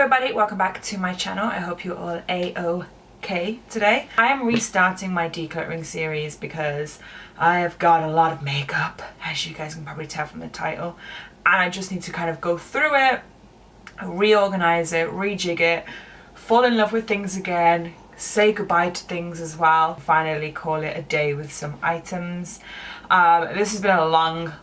everybody, welcome back to my channel. I hope you're all a-okay today. I am restarting my decluttering series because I have got a lot of makeup, as you guys can probably tell from the title, and I just need to kind of go through it, reorganize it, rejig it, fall in love with things again, say goodbye to things as well, finally call it a day with some items. This has been a long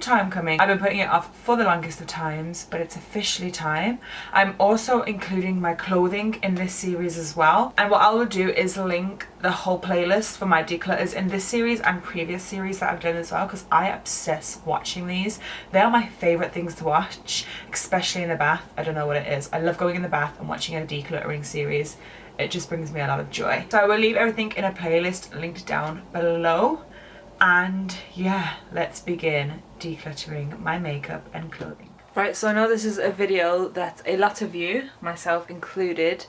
time coming. I've been putting it off for the longest of times, but it's officially time. I'm also including my clothing in this series as well, and what I will do is link the whole playlist for my declutters in this series and previous series that I've done as well, because I obsess watching these. They are my favorite things to watch, especially in the bath. I don't know what it is. I love going in the bath and watching a decluttering series. It just brings me a lot of joy. So I will leave everything in a playlist linked down below. And yeah, let's begin decluttering my makeup and clothing. Right, so I know this is a video that a lot of you, myself included,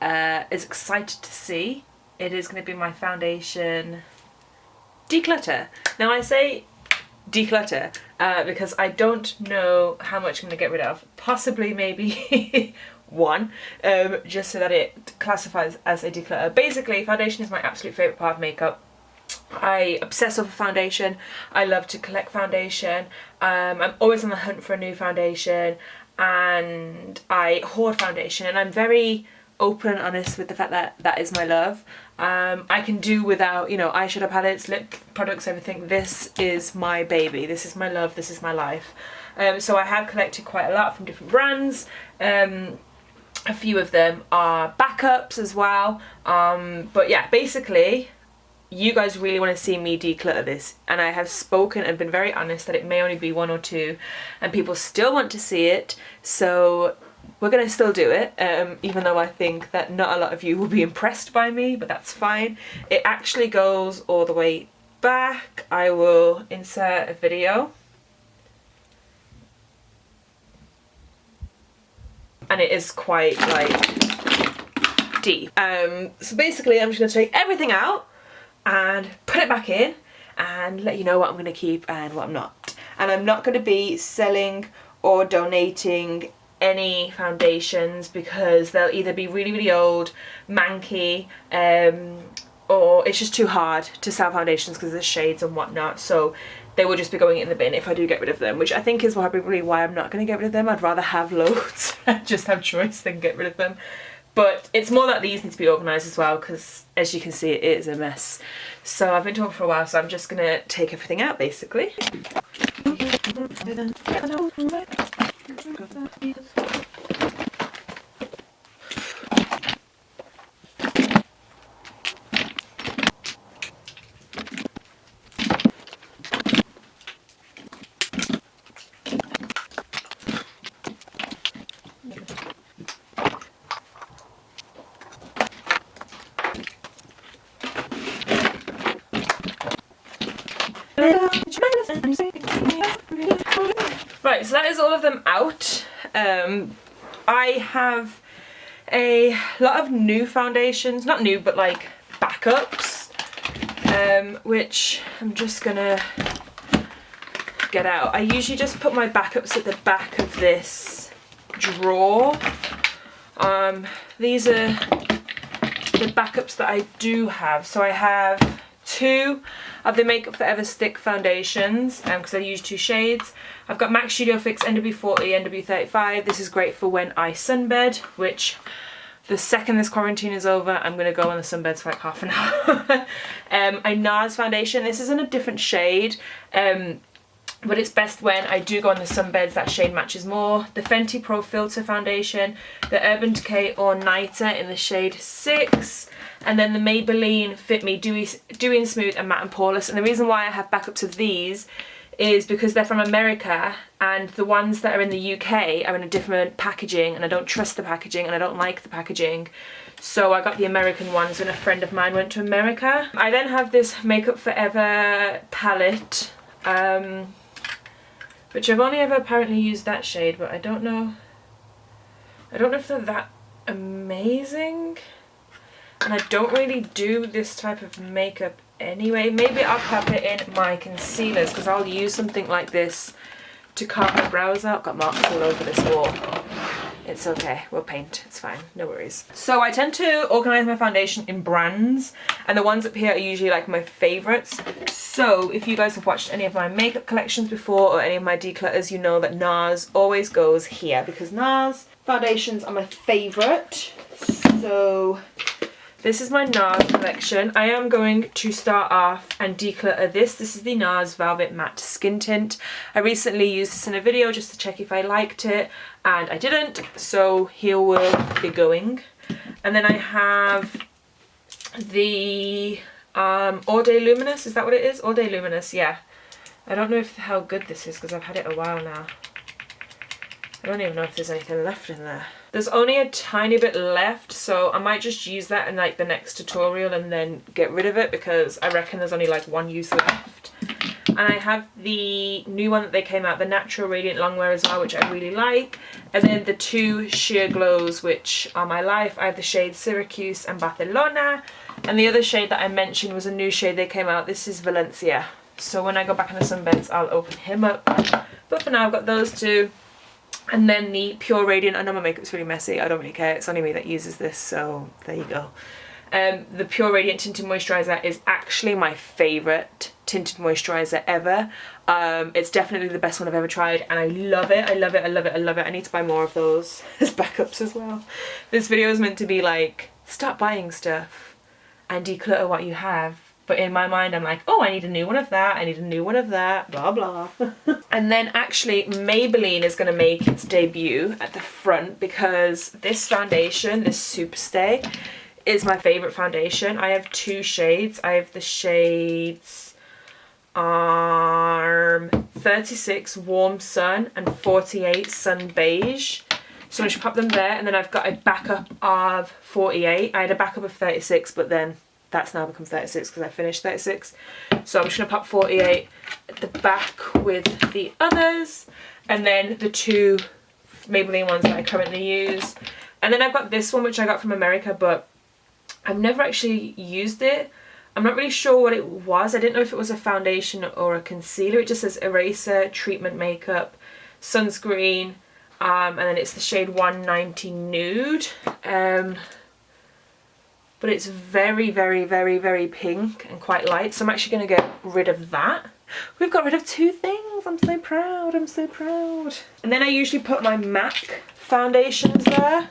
is excited to see. It is going to be my foundation declutter. Now I say declutter because I don't know how much I'm going to get rid of. Possibly maybe one, just so that it classifies as a declutter. Basically, foundation is my absolute favourite part of makeup. I obsess over foundation. I love to collect foundation. I'm always on the hunt for a new foundation, and I hoard foundation, and I'm very open and honest with the fact that that is my love. I can do without, you know, eyeshadow palettes, lip products, everything. This is my baby. This is my love. This is my life. So I have collected quite a lot from different brands. A few of them are backups as well. But yeah, basically, you guys really want to see me declutter this, and I have spoken and been very honest that it may only be one or two, and people still want to see it, so we're going to still do it, even though I think that not a lot of you will be impressed by me, but that's fine. It actually goes all the way back. I will insert a video, and it is quite like deep. So basically I'm just going to take everything out and put it back in and let you know what I'm going to keep and what I'm not. And I'm not going to be selling or donating any foundations because they'll either be really old, manky, or it's just too hard to sell foundations because there's shades and whatnot, so they will just be going in the bin if I do get rid of them, which I think is probably why I'm not going to get rid of them. I'd rather have loads and just have choice than get rid of them. But it's more that these need to be organised as well, because as you can see, it is a mess. So I've been talking for a while, so I'm just going to take everything out basically. Right, so that is all of them out. I have a lot of new foundations, not new, but like backups, which I'm just gonna get out. I usually just put my backups at the back of this drawer. These are the backups that I do have. So I have two of the Makeup Forever stick foundations, because I use two shades. I've got MAC Studio Fix NW40, NW35. This is great for when I sunbed, which the second this quarantine is over, I'm going to go on the sunbeds for like half an hour. A NARS foundation. This is in a different shade, but it's best when I do go on the sunbeds, that shade matches more. The Fenty Pro Filter foundation, the Urban Decay All Nighter in the shade 6, and then the Maybelline Fit Me Dewy and Smooth and Matte and Poreless. And the reason why I have backups of these is because they're from America, and the ones that are in the UK are in a different packaging, and I don't trust the packaging and I don't like the packaging. So I got the American ones when a friend of mine went to America. I then have this Makeup Forever palette, which I've only ever apparently used that shade, but I don't know if they're that amazing. And I don't really do this type of makeup anyway. Maybe I'll pop it in my concealers, because I'll use something like this to carve my brows out. Got marks all over this wall. It's okay, we'll paint, it's fine, no worries. So I tend to organise my foundation in brands, and the ones up here are usually like my favourites. So if you guys have watched any of my makeup collections before or any of my declutters, you know that NARS always goes here because NARS foundations are my favourite. So this is my NARS collection. I am going to start off and declutter this. This is the NARS Velvet Matte Skin Tint. I recently used this in a video just to check if I liked it, and I didn't, so here we'll be going. And then I have the All Day Luminous, is that what it is? All Day Luminous, yeah. I don't know how good this is because I've had it a while now. I don't even know if there's anything left in there. There's only a tiny bit left, so I might just use that in like the next tutorial and then get rid of it because I reckon there's only like one use left. And I have the new one that they came out, the Natural Radiant Longwear as well, which I really like. And then the two Sheer Glows, which are my life. I have the shades Syracuse and Barcelona. And the other shade that I mentioned was a new shade they came out. This is Valencia. So when I go back in the sunbeds, I'll open him up. But for now, I've got those two. And then the Pure Radiant, I know my makeup's really messy, I don't really care, it's only me that uses this, so there you go. The Pure Radiant Tinted Moisturiser is actually my favourite tinted moisturiser ever. It's definitely the best one I've ever tried, and I love it, I love it, I love it, I love it. I need to buy more of those as backups as well. This video is meant to be like, stop buying stuff and declutter what you have. But in my mind, I'm like, oh, I need a new one of that, I need a new one of that, blah, blah. And then actually, Maybelline is going to make its debut at the front because this foundation, this Superstay, is my favourite foundation. I have two shades. I have the shades 36 Warm Sun and 48 Sun Beige. So I should pop them there, and then I've got a backup of 48. I had a backup of 36, but then that's now become 36 because I finished 36. So I'm just going to pop 48 at the back with the others. And then the two Maybelline ones that I currently use. And then I've got this one which I got from America, but I've never actually used it. I'm not really sure what it was. I didn't know if it was a foundation or a concealer. It just says eraser, treatment makeup, sunscreen, and then it's the shade 190 Nude. But it's very, very, very, very pink and quite light. So I'm actually going to get rid of that. We've got rid of two things. I'm so proud. I'm so proud. And then I usually put my MAC foundations there.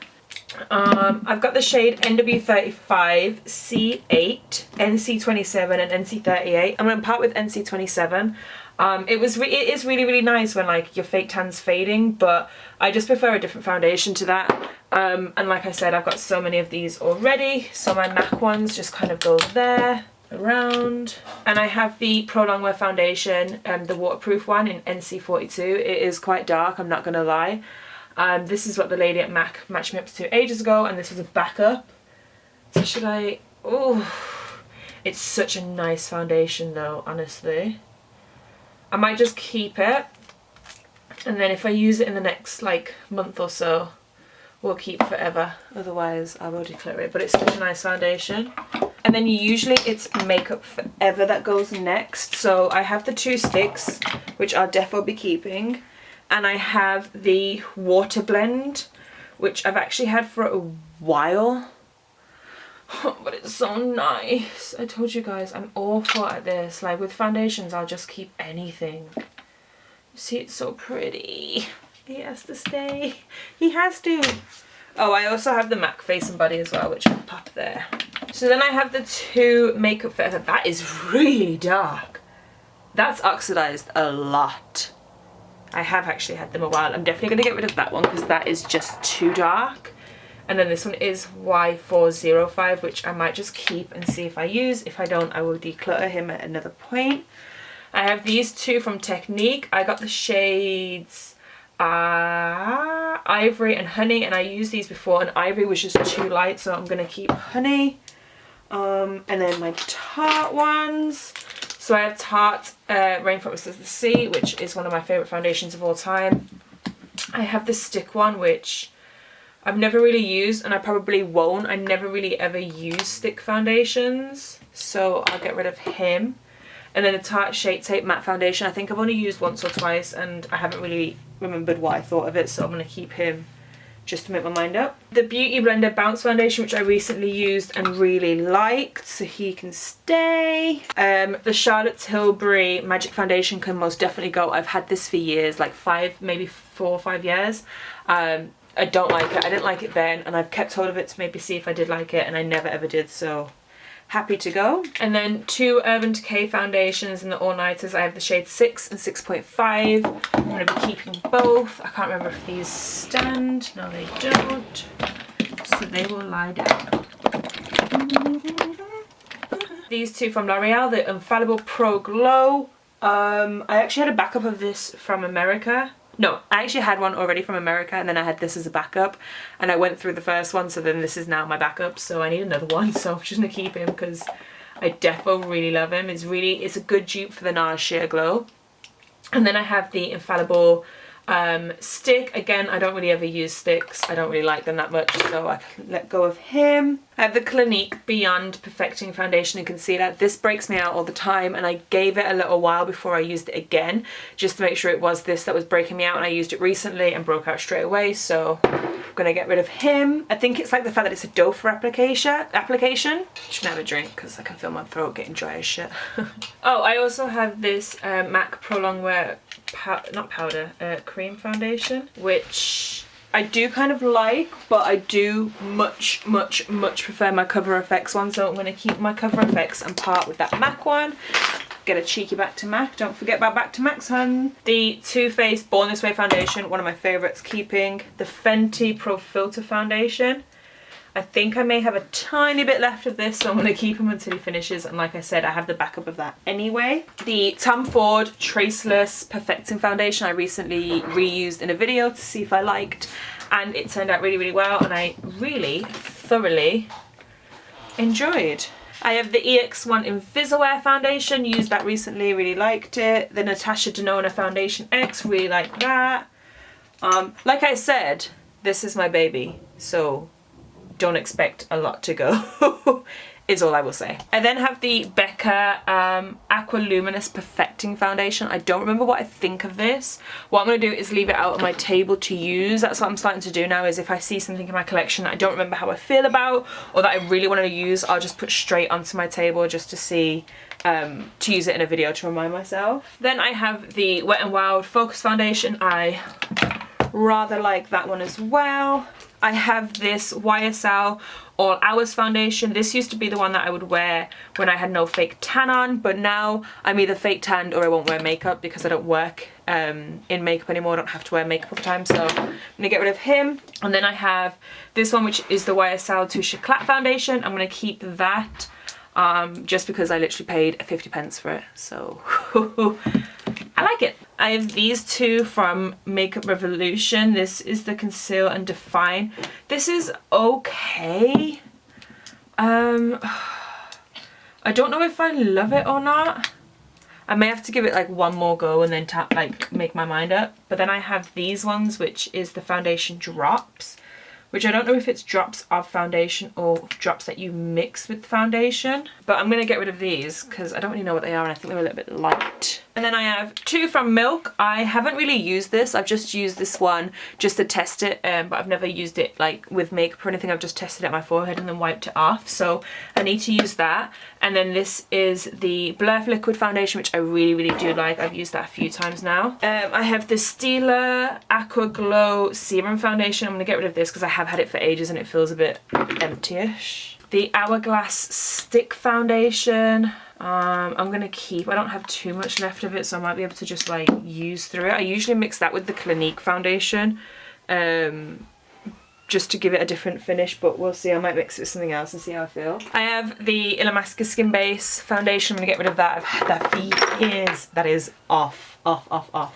I've got the shade NW35, C8, NC27 and NC38. I'm going to part with NC27. It is really, really nice when like your fake tan's fading, but I just prefer a different foundation to that. And like I said, I've got so many of these already, so my MAC ones just kind of go there, around. And I have the Pro Longwear foundation, the waterproof one in NC42. It is quite dark, I'm not gonna lie. This is what the lady at MAC matched me up to ages ago, and this was a backup. So should I, oh, it's such a nice foundation though, honestly. I might just keep it, and then if I use it in the next like month or so, we'll keep forever. Otherwise I will declutter it, but it's such a nice foundation. And then usually it's Makeup Forever that goes next. So I have the two sticks, which I'll definitely be keeping. And I have the Water Blend, which I've actually had for a while. But it's so nice. I told you guys, I'm awful at this. Like with foundations, I'll just keep anything. See, it's so pretty. He has to stay. He has to. Oh, I also have the MAC Face and Body as well, which I'll pop there. So then I have the two Makeup Forever. That is really dark. That's oxidized a lot. I have actually had them a while. I'm definitely going to get rid of that one because that is just too dark. And then this one is Y405, which I might just keep and see if I use. If I don't, I will declutter him at another point. I have these two from Technique. I got the shades Ivory and Honey, and I used these before, and Ivory was just too light, so I'm going to keep Honey. And then my Tarte ones. So I have Tarte Rainforest Whispers the Sea, which is one of my favourite foundations of all time. I have the stick one, which I've never really used, and I probably won't. I never really ever use stick foundations, so I'll get rid of him. And then the Tarte Shape Tape Matte Foundation, I think I've only used once or twice, and I haven't really remembered what I thought of it, so I'm going to keep him just to make my mind up. The Beauty Blender Bounce Foundation, which I recently used and really liked, so he can stay. The Charlotte Tilbury Magic Foundation can most definitely go. I've had this for years, like maybe 4 or 5 years. I don't like it. I didn't like it then, and I've kept hold of it to maybe see if I did like it, and I never ever did, so happy to go. And then 2 Urban Decay foundations in the all-nighters. I have the shade 6 and 6.5. I'm going to be keeping both. I can't remember if these stand. No, they don't. So they will lie down. These 2 from L'Oreal, the Infallible Pro Glow. I actually had a backup of this from America. No, I actually had one already from America, and then I had this as a backup, and I went through the first one, so then this is now my backup, so I need another one, so I'm just gonna keep him because I defo really love him. It's a good dupe for the NARS Sheer Glow. And then I have the Infallible stick. Again, I don't really ever use sticks. I don't really like them that much, so I can let go of him. I have the Clinique Beyond Perfecting Foundation and Concealer. This breaks me out all the time, and I gave it a little while before I used it again, just to make sure it was this that was breaking me out, and I used it recently and broke out straight away, so I'm gonna get rid of him. I think it's like the fact that it's a doe for application. Should have a drink because I can feel my throat getting dry as shit. Oh, I also have this MAC Prolong Wear cream foundation, which I do kind of like, but I do much prefer my Cover FX one, so I'm going to keep my Cover FX and part with that MAC one. Get a cheeky Back to MAC. Don't forget about Back to MAC's, hun. The Too Faced Born This Way foundation, one of my favourites, keeping. The Fenty Pro Filter foundation. I think I may have a tiny bit left of this, so I'm going to keep him until he finishes, and like I said, I have the backup of that anyway. The Tom Ford Traceless Perfecting Foundation I recently reused in a video to see if I liked, and it turned out really well, and I really thoroughly enjoyed. I have the EX1 Invisiwear foundation, used that recently, really liked it. The Natasha Denona Foundation X, really like that. Like I said, this is my baby, so don't expect a lot to go, is all I will say. I then have the Becca Aqua Luminous Perfecting Foundation. I don't remember what I think of this. What I'm going to do is leave it out on my table to use. That's what I'm starting to do now, is if I see something in my collection that I don't remember how I feel about, or that I really want to use, I'll just put straight onto my table just to see, to use it in a video to remind myself. Then I have the Wet n Wild Focus Foundation. I rather like that one as well. I have this YSL All Hours foundation. This used to be the one that I would wear when I had no fake tan on, but now I'm either fake tanned or I won't wear makeup because I don't work in makeup anymore. I don't have to wear makeup all the time, so I'm gonna get rid of him. And then I have this one, which is the YSL Touche Éclat foundation. I'm gonna keep that just because I literally paid 50 pence for it, so I like it. I have these 2 from Makeup Revolution. This is the Conceal and Define. This is okay. I don't know if I love it or not. I may have to give it like one more go and then make my mind up. But then I have these ones, which is the Foundation Drops, which I don't know if it's drops of foundation or drops that you mix with foundation. But I'm gonna get rid of these because I don't really know what they are, and I think they're a little bit light. And then I have 2 from Milk. I haven't really used this. I've just used this one just to test it, but I've never used it like with makeup or anything. I've just tested it on my forehead and then wiped it off. So I need to use that. And then this is the Blurf Liquid Foundation, which I really do like. I've used that a few times now. I have the Stila Aqua Glow Serum Foundation. I'm gonna get rid of this because I have had it for ages and it feels a bit empty-ish. The Hourglass Stick Foundation. I'm gonna keep. I don't have too much left of it, so I might be able to just like use through it. I usually mix that with the Clinique foundation, just to give it a different finish, but we'll see. I might mix it with something else and see how I feel. I have the Illamasqua Skin Base foundation. I'm gonna get rid of that. I've had that for years. That is off. I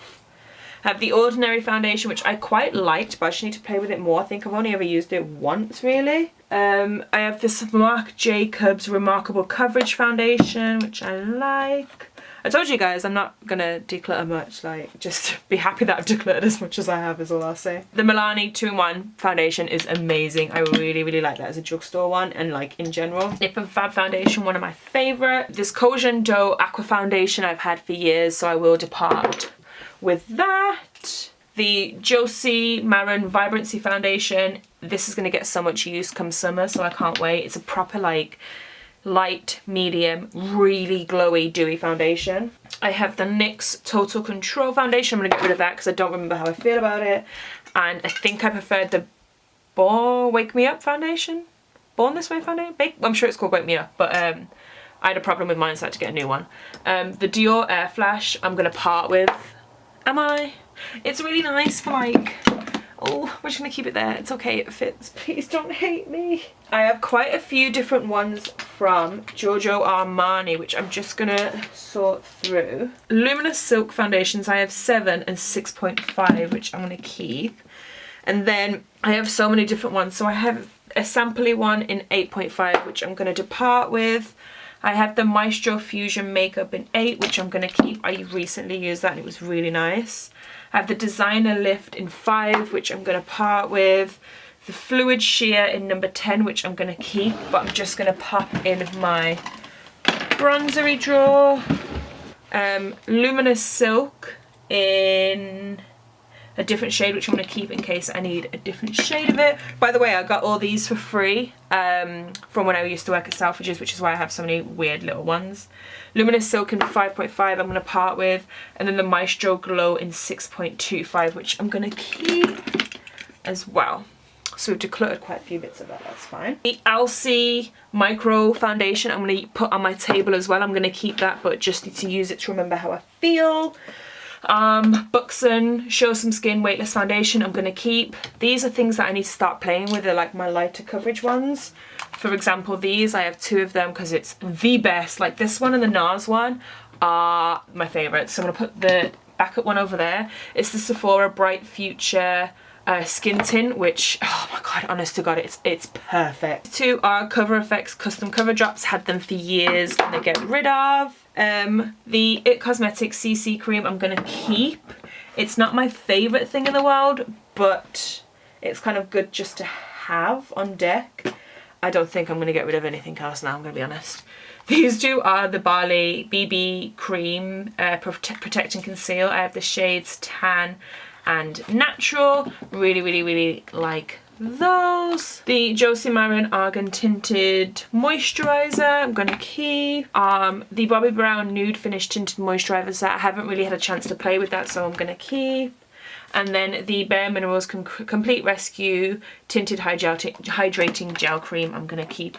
have the Ordinary foundation, which I quite liked, but I just need to play with it more. I think I've only ever used it once, really. I have this Marc Jacobs Remarkable Coverage foundation, which I like. I told you guys I'm not gonna declutter much, like just be happy that I've decluttered as much as I have is all I'll say. The Milani 2-in-1 foundation is amazing. I really like that as a drugstore one and like in general. Nip and Fab foundation, one of my favourite. This Kojun Do Aqua foundation I've had for years, so I will depart with that. the Josie Maran Vibrancy Foundation. This is going to get so much use come summer, so I can't wait. It's a proper like light, medium, really glowy, dewy foundation. I have the NYX Total Control Foundation. I'm going to get rid of that because I don't remember how I feel about it. And I think I preferred the Wake Me Up foundation. Born This Way foundation? I'm sure it's called Wake Me Up, but I had a problem with mine, so I had to get a new one. The Dior Air Flash I'm going to part with. Am I? It's really nice for like, oh, we're just going to keep it there. It's okay, it fits. Please don't hate me. I have quite a few different ones from Giorgio Armani, which I'm just going to sort through. Luminous Silk foundations, I have 7 and 6.5, which I'm going to keep. And then I have so many different ones. So I have a sampley one in 8.5, which I'm going to depart with. I have the Maestro Fusion Makeup in 8, which I'm going to keep. I recently used that and it was really nice. I have the Designer Lift in 5, which I'm going to part with. The Fluid Sheer in number 10, which I'm going to keep, but I'm just going to pop in my bronzery drawer. Luminous Silk in a different shade, which I'm going to keep in case I need a different shade of it. By the way, I got all these for free from when I used to work at Selfridges, which is why I have so many weird little ones. Luminous Silk in 5.5 I'm going to part with, and then the Maestro Glow in 6.25, which I'm going to keep as well. So we've decluttered quite a few bits of that, that's fine. The Alcee Micro Foundation I'm going to put on my table as well. I'm going to keep that, but just need to use it to remember how I feel. Buxton Show Some Skin Weightless Foundation I'm going to keep. These are things that I need to start playing with. They're like my lighter coverage ones. For example, these, I have 2 of them because it's the best. Like this one and the NARS one are my favourites. So I'm going to put the backup one over there. It's the Sephora Bright Future Skin Tint, which, oh my god, honest to god, it's perfect. 2 are Cover Effects Custom Cover Drops. Had them for years and they get rid of. The It Cosmetics CC Cream I'm going to keep. It's not my favourite thing in the world, but it's kind of good just to have on deck. I don't think I'm going to get rid of anything else now, I'm going to be honest. These 2 are the Barley BB Cream Protect and Conceal. I have the shades Tan and Natural. Really like those. The Josie Maran Argan Tinted Moisturizer I'm going to keep. The Bobbi Brown Nude Finish Tinted Moisturizer, I haven't really had a chance to play with that, so I'm going to keep. And then the Bare Minerals Complete Rescue Tinted Hydrating Gel Cream I'm going to keep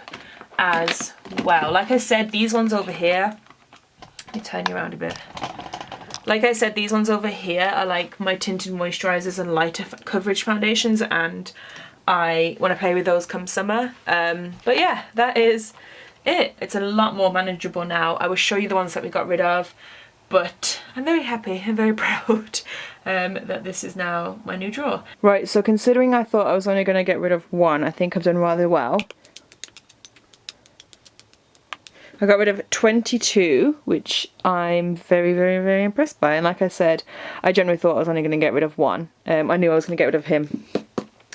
as well. Like I said, these ones over here, let me turn you around a bit. Like I said, these ones over here are like my tinted moisturizers and lighter coverage foundations, and I want to play with those come summer. But yeah, that is it. It's a lot more manageable now. I will show you the ones that we got rid of, but I'm very happy and very proud that this is now my new drawer. Right, so considering I thought I was only going to get rid of 1, I think I've done rather well. I got rid of 22, which I'm very impressed by. And like I said, I generally thought I was only going to get rid of 1. I knew I was going to get rid of him.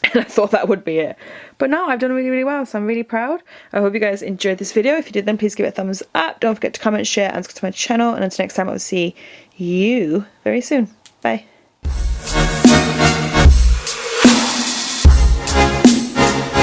And I thought that would be it. But no, I've done really well, so I'm really proud. I hope you guys enjoyed this video. If you did, then please give it a thumbs up. Don't forget to comment, share, and subscribe to my channel. And until next time, I will see you very soon. Bye.